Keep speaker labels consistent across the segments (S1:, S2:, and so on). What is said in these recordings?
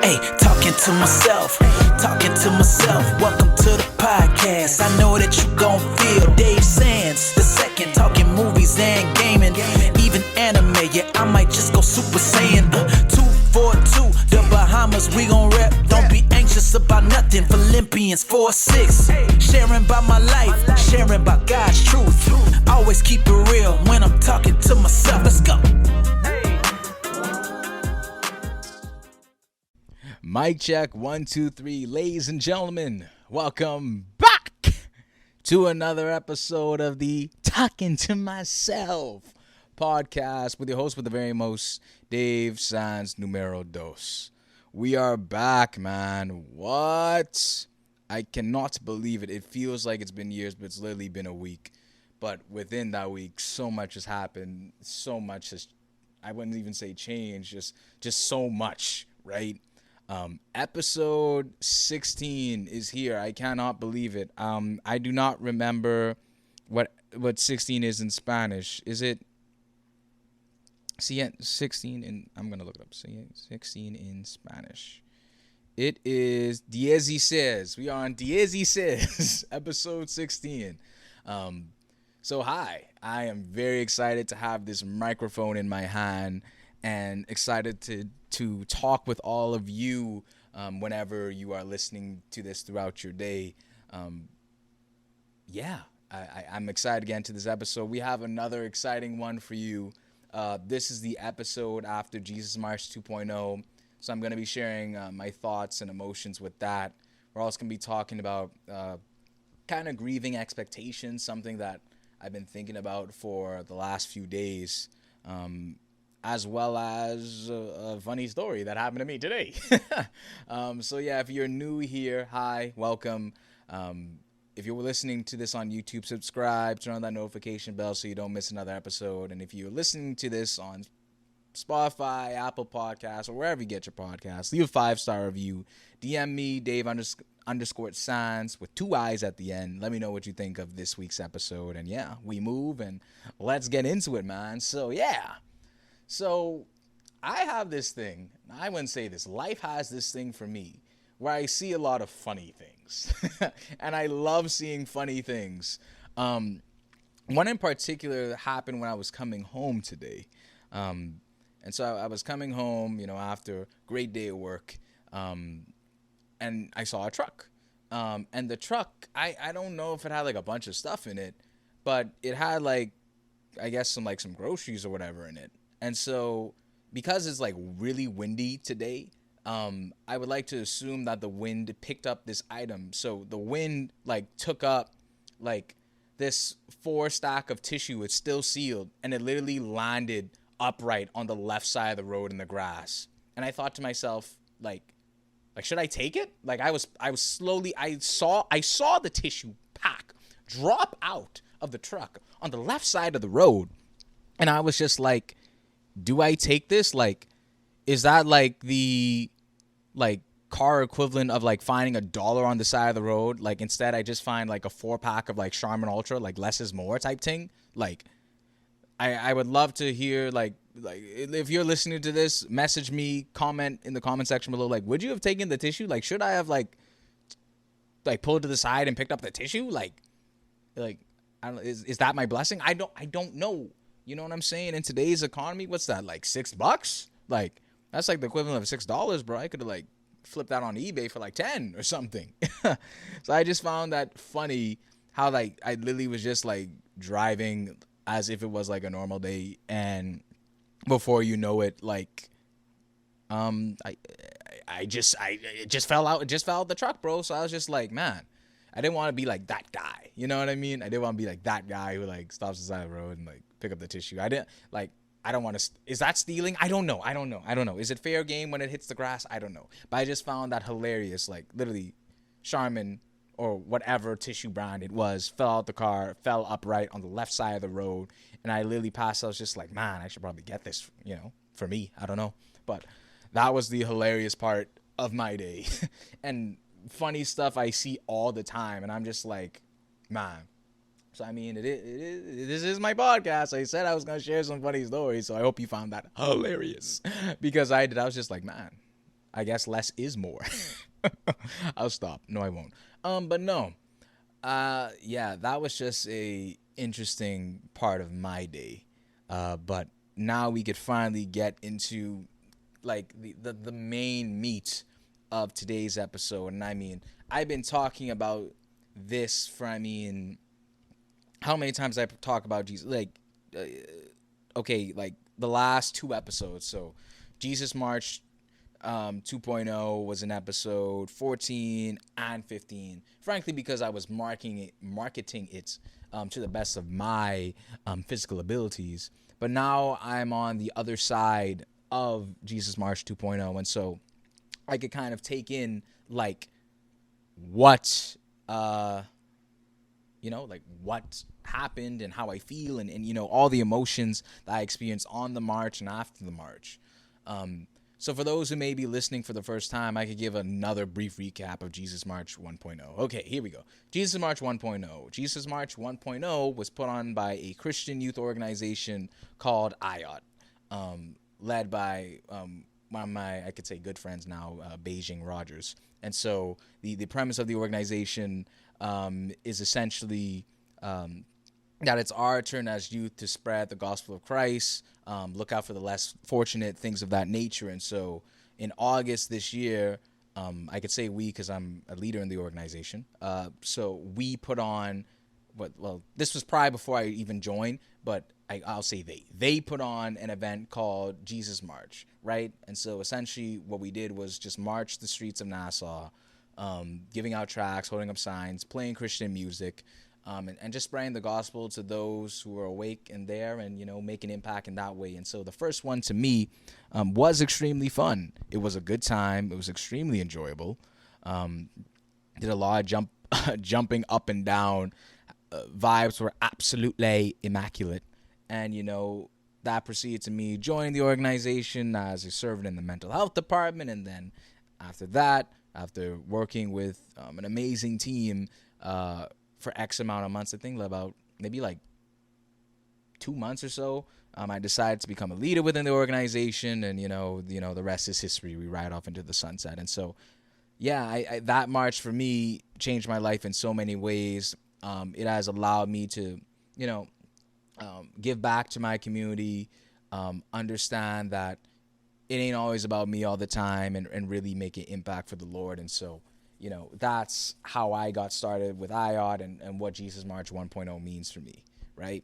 S1: Hey, talking to myself. Welcome to the podcast. I know that you gon' feel Dave Sands the second, talking movies and gaming, even anime. Yeah, I might just go Super Saiyan. 242, the Bahamas, we gon' rep. Don't be anxious about nothing. Philippians 4:6. Sharing about my life, sharing about God's truth. Always keep it real when I'm talking to myself. Let's go.
S2: Mic check, 1, 2, 3. Ladies and gentlemen, welcome back to another episode of the Talking to Myself podcast with your host with the very most, Dave Sands Numero Dos. We are back, man. What? I cannot believe it. It feels like it's been years, but it's literally been a week. But within that week, so much has happened. So much has, I wouldn't even say changed, just so much, right? Episode 16 is here. I cannot believe it. I do not remember what 16 is in Spanish. Is it 16 in, I'm going to look it up. 16 in Spanish. It is dieciséis. We are on dieciséis, episode 16. So hi, I am very excited to have this microphone in my hand and excited to talk with all of you whenever you are listening to this throughout your day. I'm excited again to this episode. We have another exciting one for you. This is the episode after Jesus March 2.0. So I'm going to be sharing my thoughts and emotions with that. We're also going to be talking about kind of grieving expectations, something that I've been thinking about for the last few days. As well as a funny story that happened to me today. If you're new here, hi, welcome. If you're listening to this on YouTube, subscribe, turn on that notification bell so you don't miss another episode. And if you're listening to this on Spotify, Apple Podcasts, or wherever you get your podcasts, leave a 5-star review. DM me, Dave underscore Sands with 2 I's at the end. Let me know what you think of this week's episode. And yeah, we move and let's get into it, man. So I have this thing, I wouldn't say this, life has this thing for me where I see a lot of funny things. And I love seeing funny things. One in particular happened when I was coming home today. And so I was coming home, after a great day at work, and I saw a truck. And the truck, I don't know if it had like a bunch of stuff in it, but it had like, I guess some groceries or whatever in it. And so, because it's like really windy today, I would like to assume that the wind picked up this item. So the wind took up this 4 stack of tissue. It's still sealed, and it literally landed upright on the left side of the road in the grass. And I thought to myself, should I take it? I saw the tissue pack drop out of the truck on the left side of the road, and I was just like, do I take this? Is that the car equivalent of finding $1 on the side of the road? Instead I just find a 4-pack of Charmin Ultra, less is more type thing. I would love to hear if you're listening to this, message me, comment in the comment section below. Would you have taken the tissue? Should I have pulled to the side and picked up the tissue? I don't, is that my blessing? I don't know. You know what I'm saying? In today's economy, what's that, $6? That's the equivalent of $6, bro. I could have flipped that on eBay for 10 or something. So I just found that funny how I literally was just driving as if it was a normal day, and before you know it, it just fell out. It just fell out the truck, bro. So I was just man, I didn't want to be that guy. You know what I mean? I didn't want to be that guy who stops the side of the road and pick up the tissue. I didn't I don't want to. Is that stealing? I don't know. Is it fair game when it hits the grass? I don't know. But I just found that hilarious. Literally, Charmin or whatever tissue brand it was fell out the car, fell upright on the left side of the road, and I literally passed. I was just man, I should probably get this. For me, I don't know. But that was the hilarious part of my day, and funny stuff I see all the time, and I'm just man. So, I mean, this is my podcast. I said I was going to share some funny stories, so I hope you found that hilarious. Because I did. I was just man, I guess less is more. I'll stop. No, I won't. But no. Yeah, that was just a interesting part of my day. But now we could finally get into like the main meat of today's episode. And I mean, I've been talking about this for, I mean, how many times I talk about Jesus? Like, okay, like the last two episodes. So, Jesus March 2.0 was in episode 14 and 15. Frankly, because I was marketing it to the best of my physical abilities. But now I'm on the other side of Jesus March 2.0, and so I could kind of take in like what like what happened and how I feel, and all the emotions that I experienced on the march and after the march. So for those who may be listening for the first time, I could give another brief recap of Jesus March 1.0. Okay, here we go. Jesus March 1.0. Jesus March 1.0 was put on by a Christian youth organization called IOT, led by one of my, I could say, good friends now, Beijing Rogers. And so the premise of the organization is essentially that it's our turn as youth to spread the gospel of Christ, look out for the less fortunate, things of that nature. And so in August this year, I could say we because I'm a leader in the organization. So we put on this was probably before I even joined, but I'll say they put on an event called Jesus March, right? And so essentially what we did was just march the streets of Nassau, giving out tracts, holding up signs, playing Christian music, and just spreading the gospel to those who are awake and there, and make an impact in that way. And so the first one to me was extremely fun. It was a good time. It was extremely enjoyable. Did a lot of jumping up and down. Vibes were absolutely immaculate, and that proceeded to me joining the organization as a servant in the mental health department, and then after that, after working with an amazing team for X amount of months, I think about maybe like 2 months or so, I decided to become a leader within the organization, and the rest is history. We ride off into the sunset. And so, yeah, I that march for me changed my life in so many ways. It has allowed me to, give back to my community, understand that it ain't always about me all the time, and really make an impact for the Lord. And so, that's how I got started with IOT and what Jesus March 1.0 means for me, right?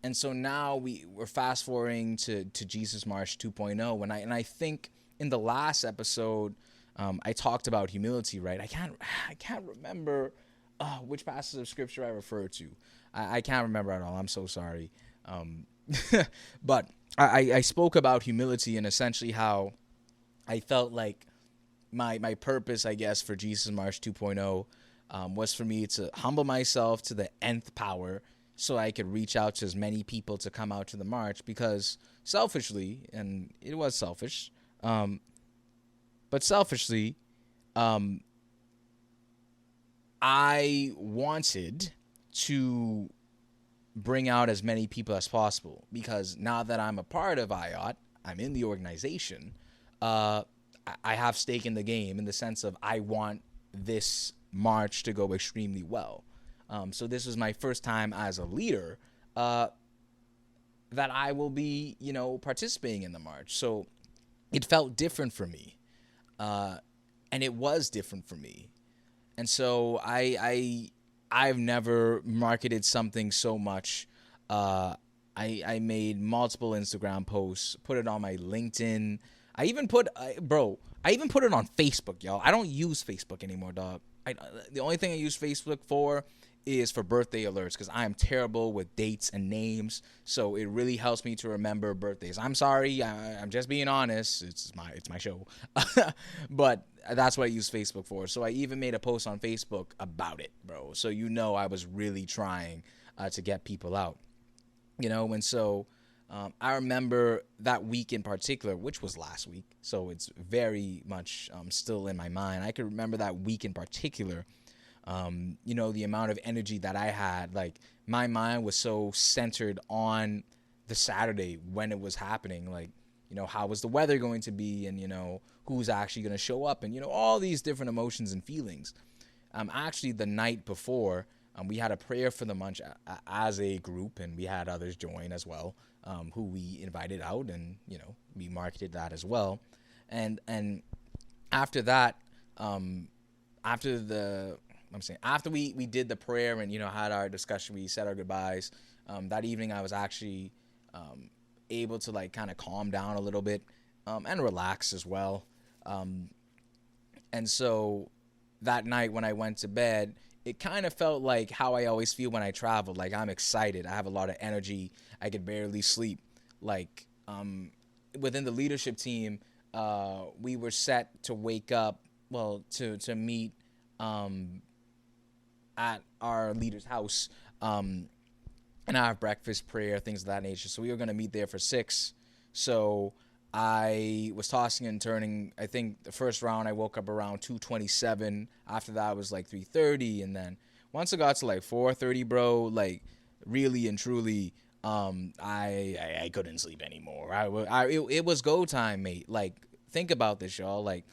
S2: And so now we're fast forwarding to Jesus March 2.0, and I think in the last episode I talked about humility, right? I can't remember which passage of scripture I referred to. I can't remember at all. I'm so sorry. But I spoke about humility and essentially how I felt like my purpose, I guess, for Jesus March 2.0 was for me to humble myself to the nth power so I could reach out to as many people to come out to the march, because selfishly, and it was selfish, but selfishly, I wanted to bring out as many people as possible, because now that I'm a part of IOT, I'm in the organization, I have stake in the game, in the sense of I want this march to go extremely well. So this was my first time as a leader that I will be, participating in the march. So it felt different for me, and it was different for me. And so I've never marketed something so much. I made multiple Instagram posts, put it on my LinkedIn. I even put it on Facebook, y'all. I don't use Facebook anymore, dog. The only thing I use Facebook for is for birthday alerts, because I am terrible with dates and names. So it really helps me to remember birthdays. I'm sorry. I'm just being honest. It's my show. But that's what I use Facebook for. So I even made a post on Facebook about it, bro. So I was really trying to get people out. And so I remember that week in particular, which was last week, so it's very much still in my mind. I could remember that week in particular, the amount of energy that I had. Like, my mind was so centered on the Saturday when it was happening. Like, how was the weather going to be, and who's actually going to show up, and all these different emotions and feelings. Actually, the night before, we had a prayer for the munch as a group, and we had others join as well, who we invited out, and we marketed that as well. And after that, after we did the prayer and had our discussion, we said our goodbyes. That evening, I was actually able to like kind of calm down a little bit and relax as well. And so that night when I went to bed, it kind of felt like how I always feel when I travel. Like, I'm excited. I have a lot of energy. I could barely sleep. Like, within the leadership team, we were set to wake up, to meet at our leader's house and have breakfast, prayer, things of that nature. So we were going to meet there for 6. So I was tossing and turning. I think the first round I woke up around 2:27. After that was like 3:30, and then once it got to like 4:30, bro, like really and truly, I couldn't sleep anymore. It was go time, mate. Like, think about this, y'all. Like,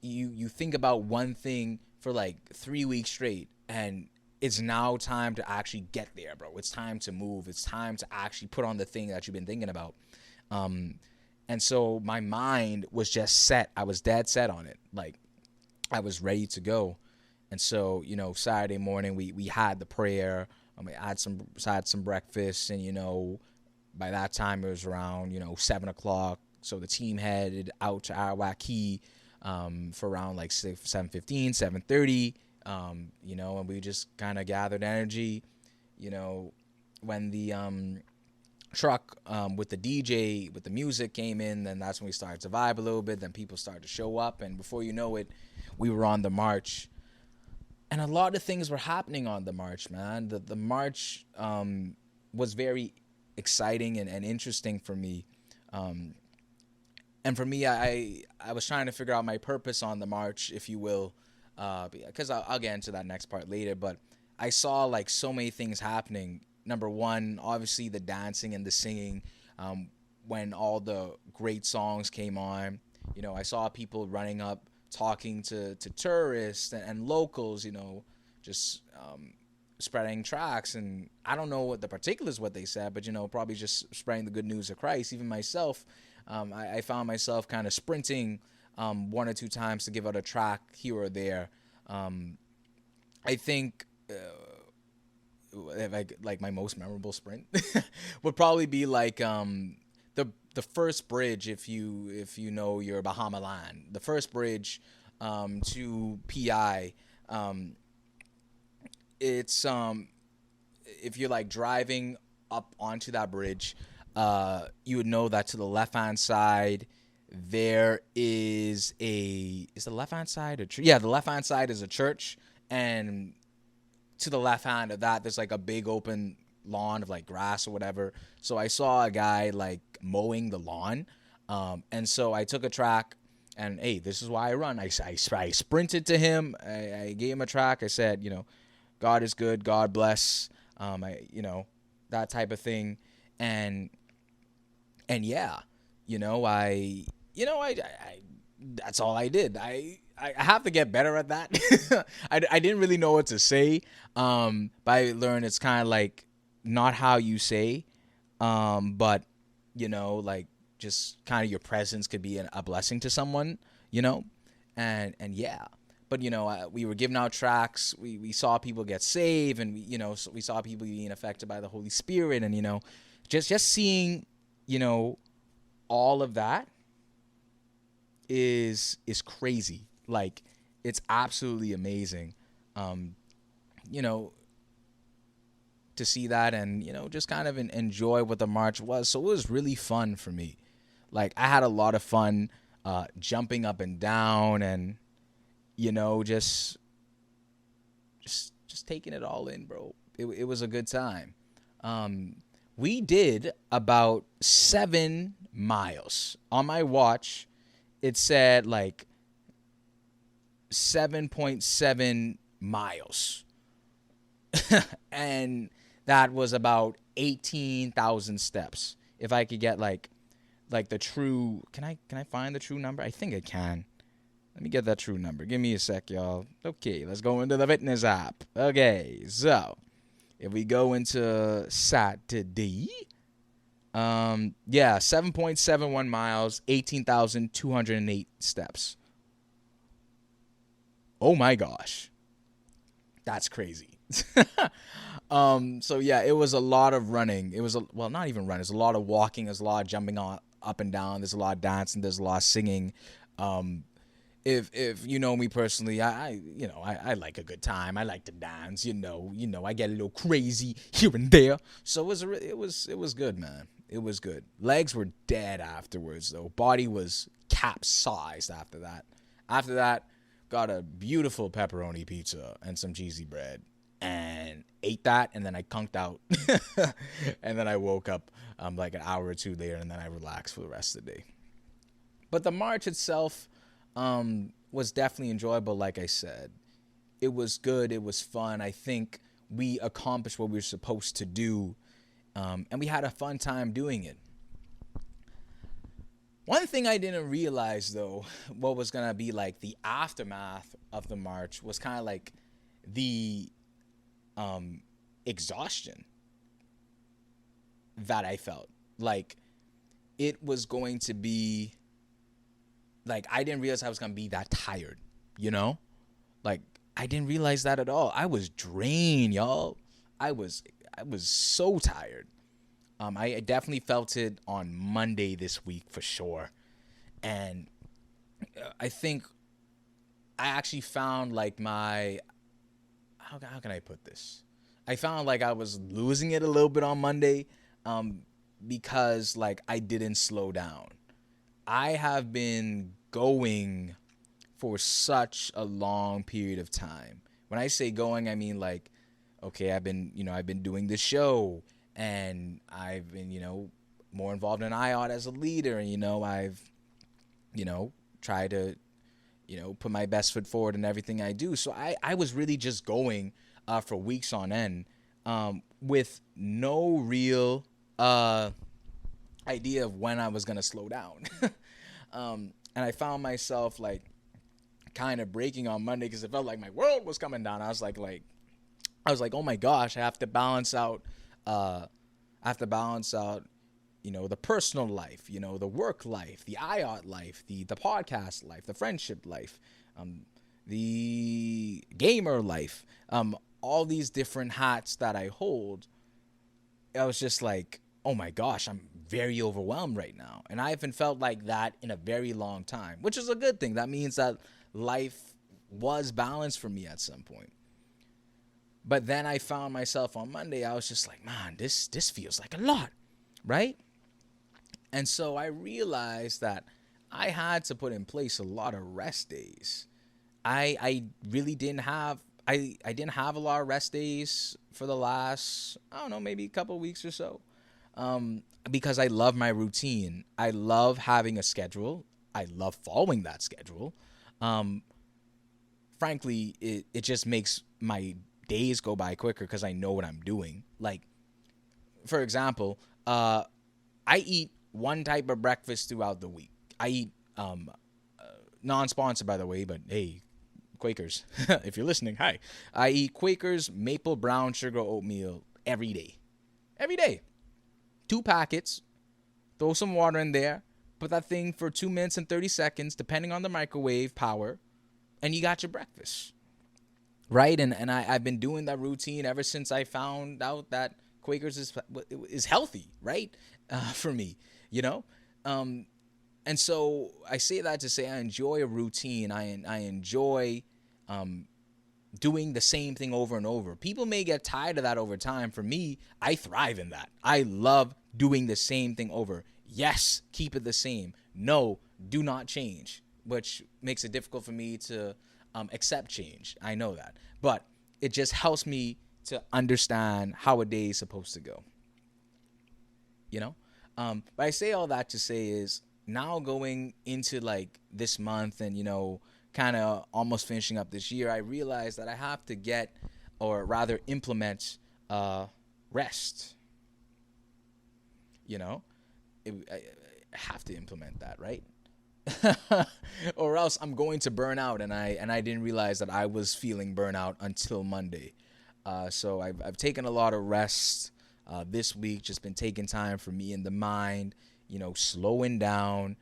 S2: you think about one thing for like 3 weeks straight, and it's now time to actually get there, bro. It's time to move. It's time to actually put on the thing that you've been thinking about. And so my mind was just set. I was dead set on it. Like, I was ready to go. And so, Saturday morning we had the prayer. I had some breakfast, and by that time it was around 7:00. So the team headed out to Arawak for around like 7:15, 7:30. And we just kind of gathered energy. When the truck with the DJ with the music came in, then that's when we started to vibe a little bit. Then people started to show up, and before you know it, we were on the march, and a lot of things were happening on the march, man. The march was very exciting and interesting for me, and for me, I was trying to figure out my purpose on the march, if you will, because I'll get into that next part later. But I saw like so many things happening. Number one, obviously the dancing and the singing. When all the great songs came on, I saw people running up, talking to tourists and locals, just spreading tracts. And I don't know what the particulars, what they said, but, probably just spreading the good news of Christ. Even myself, I found myself kind of sprinting 1 or 2 times to give out a track here or there. I think... like my most memorable sprint would probably be like the first bridge, if you know your Bahama land, the first bridge to PI. It's if you're like driving up onto that bridge, you would know that to the left hand side there is the left hand side the left hand side is a church, and to the left hand of that, there's like a big open lawn of like grass or whatever. So I saw a guy like mowing the lawn. And so I took a track, and hey, this is why I run. I sprinted to him. I gave him a track. I said, God is good. God bless. That type of thing. And yeah, I that's all I did. I have to get better at that. I didn't really know what to say, but I learned it's kind of like not how you say, but like just kind of your presence could be a blessing to someone, and yeah. But we were giving out tracts. We saw people get saved, and we saw people being affected by the Holy Spirit, and just seeing all of that is crazy. Like, it's absolutely amazing, to see that, and just kind of enjoy what the march was. So it was really fun for me. Like, I had a lot of fun jumping up and down, and just taking it all in, bro. It was a good time. We did about 7 miles on my watch. It said like 7.7 miles. And that was about 18,000 steps. If I could get like like the true. Can I find the true number? I think I can. Let me get that true number. Give me a sec, y'all. Okay, let's go into the fitness app. Okay, so if we go into Saturday, yeah, 7.71 miles, 18,208 steps. Oh my gosh. That's crazy. So yeah, it was a lot of running. It was well, not even running. It's a lot of walking. There's a lot of jumping on up and down. There's a lot of dancing. There's a lot of singing. If you know me personally, I like a good time. I like to dance. I get a little crazy here and there. So it was good, man. It was good. Legs were dead afterwards, though. Body was capsized after that. After that, got a beautiful pepperoni pizza and some cheesy bread and ate that, and then I conked out. And then I woke up like an hour or two later, and then I relaxed for the rest of the day. But the march itself was definitely enjoyable, like I said. It was good. It was fun. I think we accomplished what we were supposed to do, and we had a fun time doing it. One thing I didn't realize, though, what was going to be like the aftermath of the march was kind of like the exhaustion that I felt. Like, it was going to be, like, I didn't realize I was going to be that tired, you know? Like, I didn't realize that at all. I was drained, y'all. I was so tired. I definitely felt it on Monday this week for sure. And I think I actually found like how can I put this? I found like I was losing it a little bit on Monday because like I didn't slow down. I have been going for such a long period of time. When I say going, I mean like, okay, I've been doing this show, and I've been, more involved in IOT as a leader, and, I've, tried to, put my best foot forward in everything I do. So I was really just going for weeks on end with no real idea of when I was going to slow down. And I found myself, like, kind of breaking on Monday because it felt like my world was coming down. I was like, oh my gosh, I have to balance out, the personal life, the work life, the IOT life, the podcast life, the friendship life, the gamer life, all these different hats that I hold. I was just like, oh my gosh, I'm very overwhelmed right now. And I haven't felt like that in a very long time, which is a good thing. That means that life was balanced for me at some point. But then I found myself on Monday, I was just like, man, this feels like a lot, right? And so I realized that I had to put in place a lot of rest days. I really didn't have, I didn't have a lot of rest days for the last, I don't know, maybe a couple of weeks or so. Because I love my routine. I love having a schedule. I love following that schedule. Frankly, it just makes my days go by quicker because I know what I'm doing. Like, for example, I eat one type of breakfast throughout the week. I eat, non-sponsored by the way, but hey, Quakers, if you're listening, hi. I eat Quakers maple brown sugar oatmeal every day. Every day. 2 packets. Throw some water in there. Put that thing for 2 minutes and 30 seconds, depending on the microwave power, and you got your breakfast. Right? And I've been doing that routine ever since I found out that Quakers is healthy, right? For me, And so I say that to say I enjoy a routine. I enjoy doing the same thing over and over. People may get tired of that over time. For me, I thrive in that. I love doing the same thing over. Yes, keep it the same. No, do not change, which makes it difficult for me to accept change. I know that. But it just helps me to understand how a day is supposed to go. But I say all that to say is now going into like this month and, kind of almost finishing up this year, I realized that I have to get, or rather implement, rest. have to implement that, right? Or else I'm going to burn out, and I didn't realize that I was feeling burnout until Monday. So I've taken a lot of rest this week, just been taking time for me and the mind, slowing down,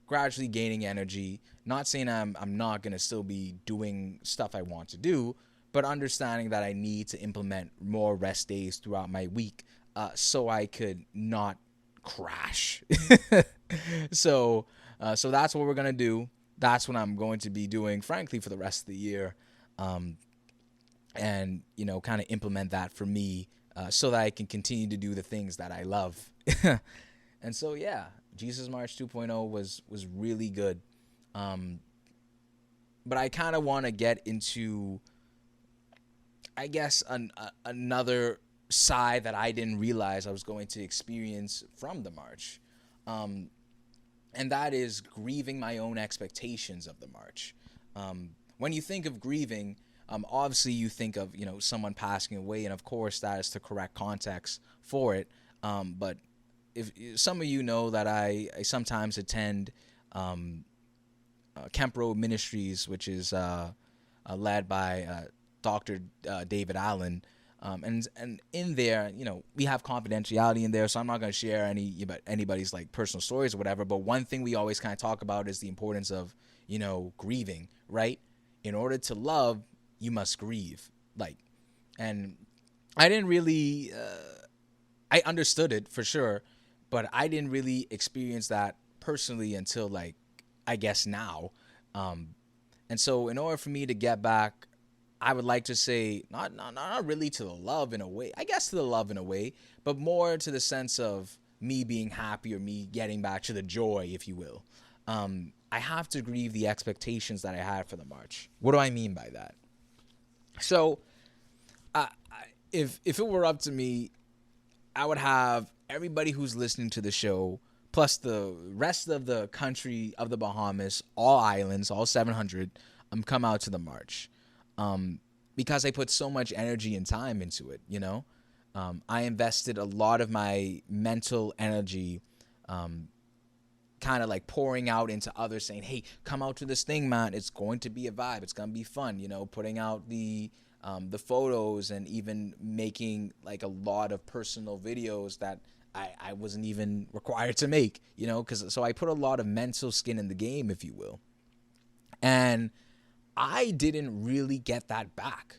S2: gradually gaining energy. Not saying I'm not gonna still be doing stuff I want to do, but understanding that I need to implement more rest days throughout my week, so I could not crash. So that's what we're gonna do. That's what I'm going to be doing, frankly, for the rest of the year, and kind of implement that for me, so that I can continue to do the things that I love. And so yeah, Jesus March 2.0 was really good. But I kind of want to get into, I guess, another side that I didn't realize I was going to experience from the march. And that is grieving my own expectations of the march. When you think of grieving, obviously you think of, someone passing away, and of course that is the correct context for it. But if some of you know that I sometimes attend Kemp Road Ministries, which is led by Dr. David Allen. And in there, we have confidentiality in there, so I'm not going to share anybody's like personal stories or whatever. But one thing we always kind of talk about is the importance of, grieving, right? In order to love, you must grieve. And I didn't really, I understood it for sure, but I didn't really experience that personally until I guess now. And so in order for me to get back, I would like to say not really to the love in a way, I guess to the love in a way, but more to the sense of me being happy, or me getting back to the joy, if you will. I have to grieve the expectations that I had for the march. What do I mean by that? So if it were up to me, I would have everybody who's listening to the show, plus the rest of the country of the Bahamas, all islands, all 700, come out to the march. Because I put so much energy and time into it, I invested a lot of my mental energy, kind of like pouring out into others, saying, hey, come out to this thing, man. It's going to be a vibe. It's going to be fun, putting out the photos, and even making like a lot of personal videos that I wasn't even required to make, so I put a lot of mental skin in the game, if you will. And I didn't really get that back,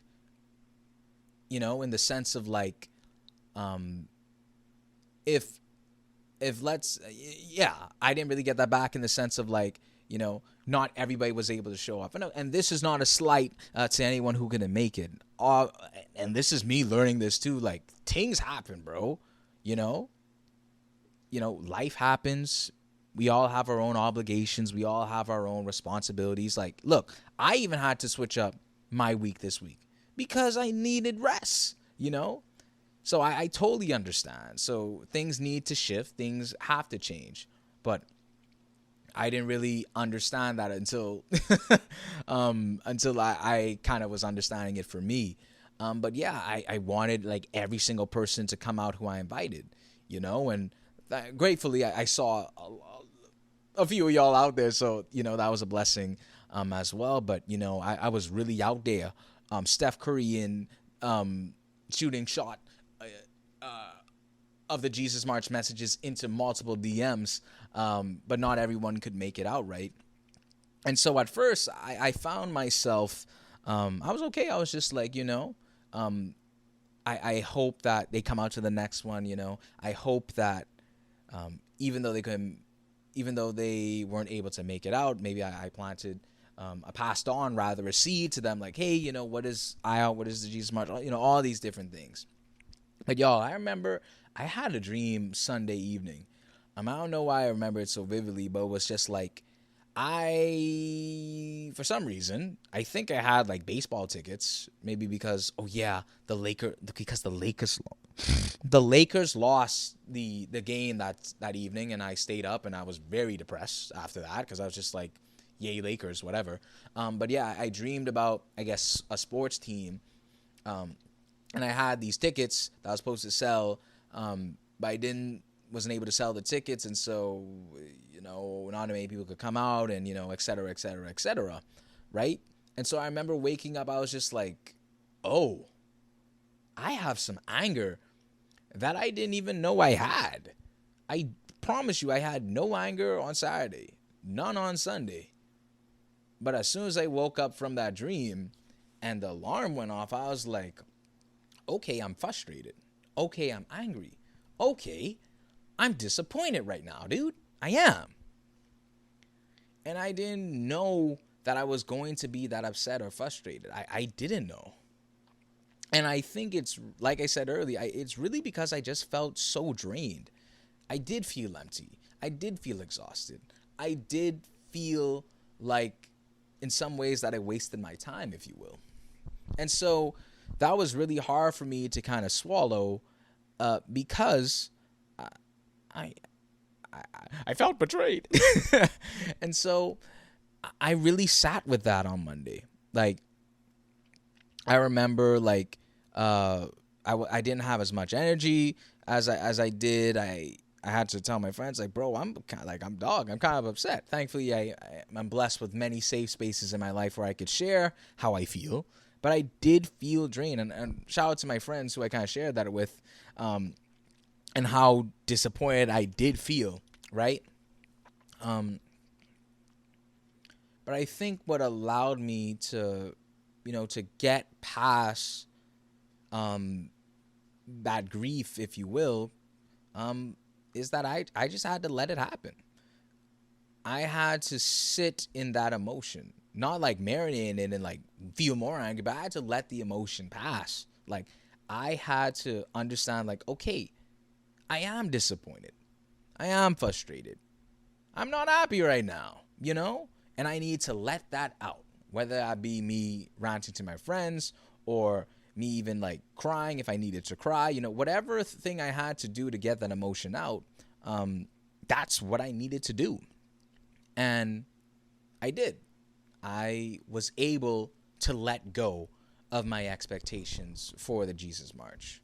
S2: in the sense of I didn't really get that back in the sense of not everybody was able to show up. And this is not a slight to anyone who couldn't make it. And this is me learning this too. Things happen, bro. Life happens. We all have our own obligations. We all have our own responsibilities. Look, I even had to switch up my week this week because I needed rest, So I totally understand. So things need to shift. Things have to change. But I didn't really understand that until I kind of was understanding it for me. But yeah, I wanted every single person to come out who I invited, and gratefully I saw a few of y'all out there, so that was a blessing as well. But I was really out there. Steph Curry in shooting shot of the Jesus March messages into multiple DMs, but not everyone could make it out, right? And so at first I found myself, I was okay. I was just I hope that they come out to the next one. I hope that even though they weren't able to make it out, maybe I passed on rather a seed to them, hey, what is IOUT, what is the Jesus March, all these different things. But y'all, I remember I had a dream Sunday evening. I don't know why I remember it so vividly, but it was just for some reason, I think I had baseball tickets, maybe because, the Lakers lost the game that evening, and I stayed up and I was very depressed after that because I was just yay Lakers, whatever. But yeah, I dreamed about, I guess, a sports team, and I had these tickets that I was supposed to sell, but I didn't wasn't able to sell the tickets, and so not many people could come out, and et cetera, et cetera, et cetera, right? And so I remember waking up, I was just like, oh, I have some anger that I didn't even know I had. I promise you, I had no anger on Saturday, none on Sunday. But as soon as I woke up from that dream and the alarm went off, I was like, okay, I'm frustrated. Okay, I'm angry. Okay, I'm disappointed right now, dude. I am. And I didn't know that I was going to be that upset or frustrated. I didn't know. And I think it's, like I said earlier, it's really because I just felt so drained. I did feel empty. I did feel exhausted. I did feel like, in some ways, that I wasted my time, if you will. And so that was really hard for me to kind of swallow, because I felt betrayed. And so I really sat with that on Monday. Like, I remember, like, I didn't have as much energy as I did. I had to tell my friends, like, bro, I'm kind of upset. Thankfully, I'm blessed with many safe spaces in my life where I could share how I feel. But I did feel drained. And shout out to my friends who I kind of shared that with, and how disappointed I did feel, right? But I think what allowed me to, to get past that grief, if you will, is that I just had to let it happen. I had to sit in that emotion, not like marinate in it and like feel more angry, but I had to let the emotion pass. Like, I had to understand, like, okay, I am disappointed. I am frustrated. I'm not happy right now, and I need to let that out, whether that be me ranting to my friends or me even like crying if I needed to cry, whatever thing I had to do to get that emotion out, that's what I needed to do. And I did. I was able to let go of my expectations for the Jesus March.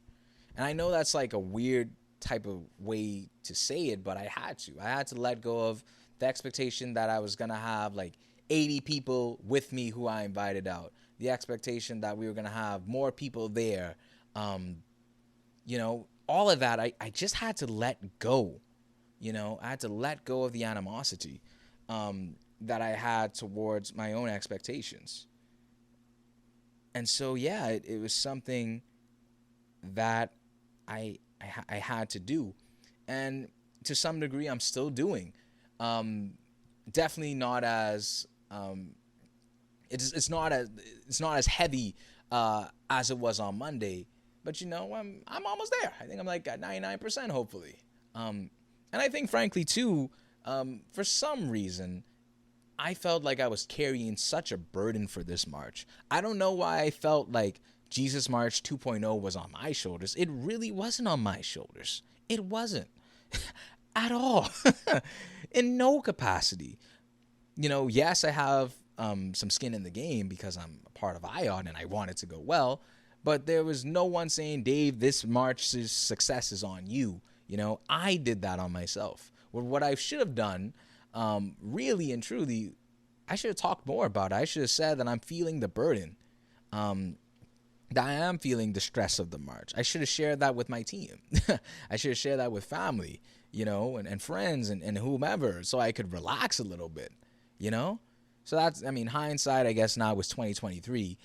S2: And I know that's like a weird type of way to say it, but I had to. I had to let go of the expectation that I was going to have like 80 people with me who I invited out. The expectation that we were going to have more people there. All of that, I just had to let go. I had to let go of the animosity that I had towards my own expectations. And so, yeah, it was something that I had to do. And to some degree, I'm still doing. Definitely not as... It's not as heavy as it was on Monday, but I'm almost there. I think I'm like at 99%, hopefully. And I think, frankly, too, for some reason, I felt like I was carrying such a burden for this march. I don't know why I felt like Jesus March 2.0 was on my shoulders. It really wasn't on my shoulders. It wasn't at all, in no capacity. Yes, I have some skin in the game because I'm a part of ION and I want it to go well, but there was no one saying, Dave, this march's success is on you. I did that on myself. Well, what I should have done, really and truly, I should have talked more about it. I should have said that I'm feeling the burden, that I am feeling the stress of the march. I should have shared that with my team. I should have shared that with family, and friends and whomever, so I could relax a little bit, So that's, hindsight, I guess now was 2023.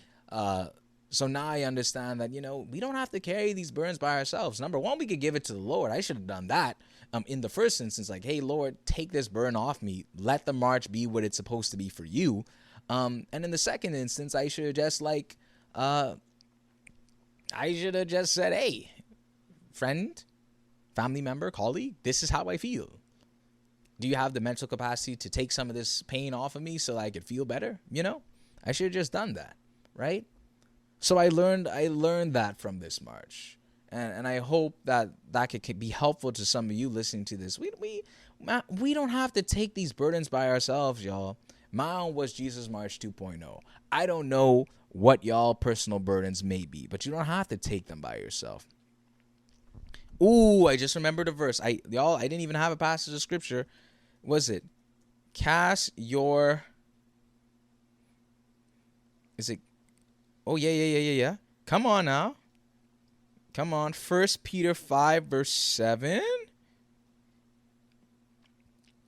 S2: So now I understand that, we don't have to carry these burdens by ourselves. Number one, we could give it to the Lord. I should have done that in the first instance. Like, hey, Lord, take this burden off me. Let the march be what it's supposed to be for you. And in the second instance, I should have just said, hey, friend, family member, colleague, this is how I feel. Do you have the mental capacity to take some of this pain off of me so I could feel better? I should have just done that, right? So I learned that from this march, and I hope that could be helpful to some of you listening to this. We don't have to take these burdens by ourselves, y'all. Mine was Jesus March 2.0. I don't know what y'all personal burdens may be, but you don't have to take them by yourself. Ooh, I just remembered a verse. I didn't even have a passage of scripture. Was it? Cast your... Is it... Oh, yeah. Come on now. Come on. 1 Peter 5, verse 7.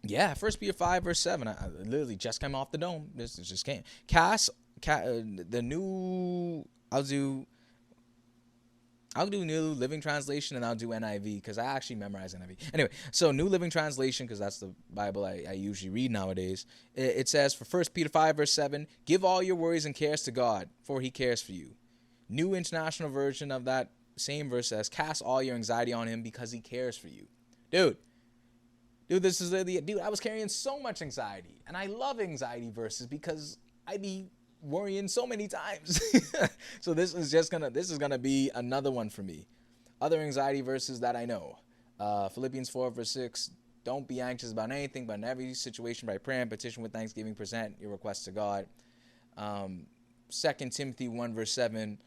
S2: Yeah, 1 Peter 5, verse 7. I literally just came off the dome. This just came. The new... I'll do New Living Translation, and I'll do NIV because I actually memorize NIV. Anyway, so New Living Translation, because that's the Bible I usually read nowadays. It says, for 1 Peter 5, verse 7, give all your worries and cares to God, for he cares for you. New International Version of that same verse says, cast all your anxiety on him because he cares for you. Dude, this is I was carrying so much anxiety, and I love anxiety verses because I be worrying so many times. So this is gonna be another one for me. Other anxiety verses that I know. Philippians 4, verse 6. Don't be anxious about anything, but in every situation by prayer and petition with thanksgiving present your requests to God. 2 Timothy 1, verse 7.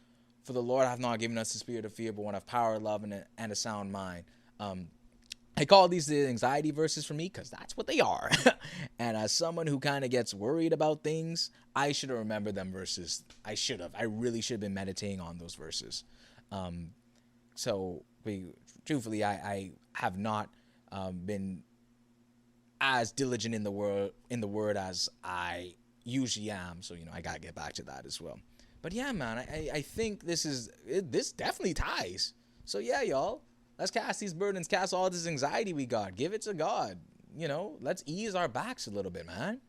S2: For the Lord hath not given us the spirit of fear, but one of power, love, and a sound mind. I call these the anxiety verses for me because that's what they are. And as someone who kind of gets worried about things, I should have remembered them verses. I really should have been meditating on those verses. Truthfully, I have not been as diligent in the word as I usually am. So, I got to get back to that as well. But yeah, man, I think this definitely ties. So yeah, y'all. Let's cast these burdens, cast all this anxiety we got. Give it to God. Let's ease our backs a little bit, man.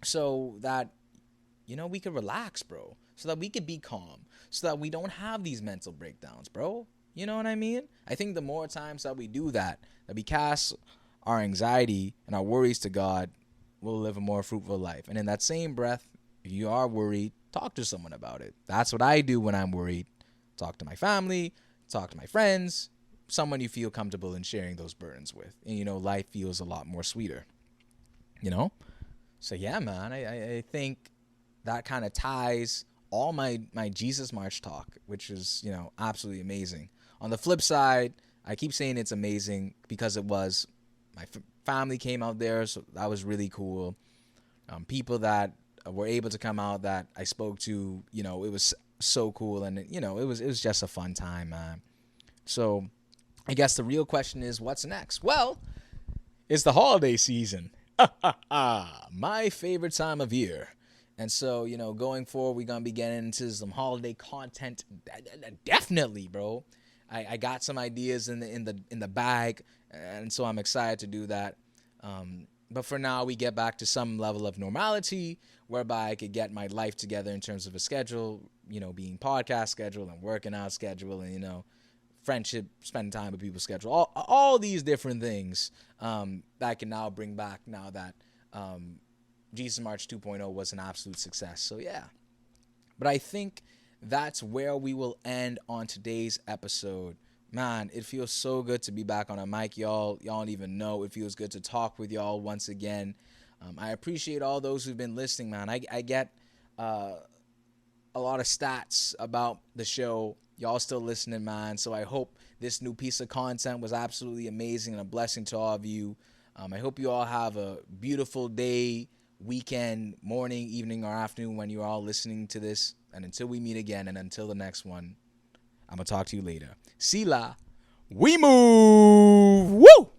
S2: So that, we could relax, bro. So that we could be calm. So that we don't have these mental breakdowns, bro. You know what I mean? I think the more times that we do that we cast our anxiety and our worries to God, we'll live a more fruitful life. And in that same breath, if you are worried, talk to someone about it. That's what I do when I'm worried. Talk to my family. Talk to my friends, someone you feel comfortable in sharing those burdens with. And, life feels a lot more sweeter, So, yeah, man, I think that kind of ties all my Jesus March talk, which is, absolutely amazing. On the flip side, I keep saying it's amazing because it was. My family came out there, so that was really cool. People that were able to come out that I spoke to, it was so cool, and it was just a fun time, man. So I guess the real question is, what's next? Well, it's the holiday season. My favorite time of year. And so, going forward, we're gonna be getting into some holiday content. Definitely, bro. I got some ideas in the bag, and so I'm excited to do that. But for now, we get back to some level of normality, whereby I could get my life together in terms of a schedule, being podcast schedule and working out schedule, and, friendship, spending time with people schedule, all these different things that I can now bring back now that Jesus March 2.0 was an absolute success. So, yeah. But I think that's where we will end on today's episode. Man, it feels so good to be back on a mic, y'all. Y'all don't even know. It feels good to talk with y'all once again. I appreciate all those who've been listening, man. I get a lot of stats about the show. Y'all still listening, man. So I hope this new piece of content was absolutely amazing and a blessing to all of you. I hope you all have a beautiful day, weekend, morning, evening, or afternoon when you're all listening to this. And until we meet again, and until the next one, I'm going to talk to you later. See la. We move. Woo!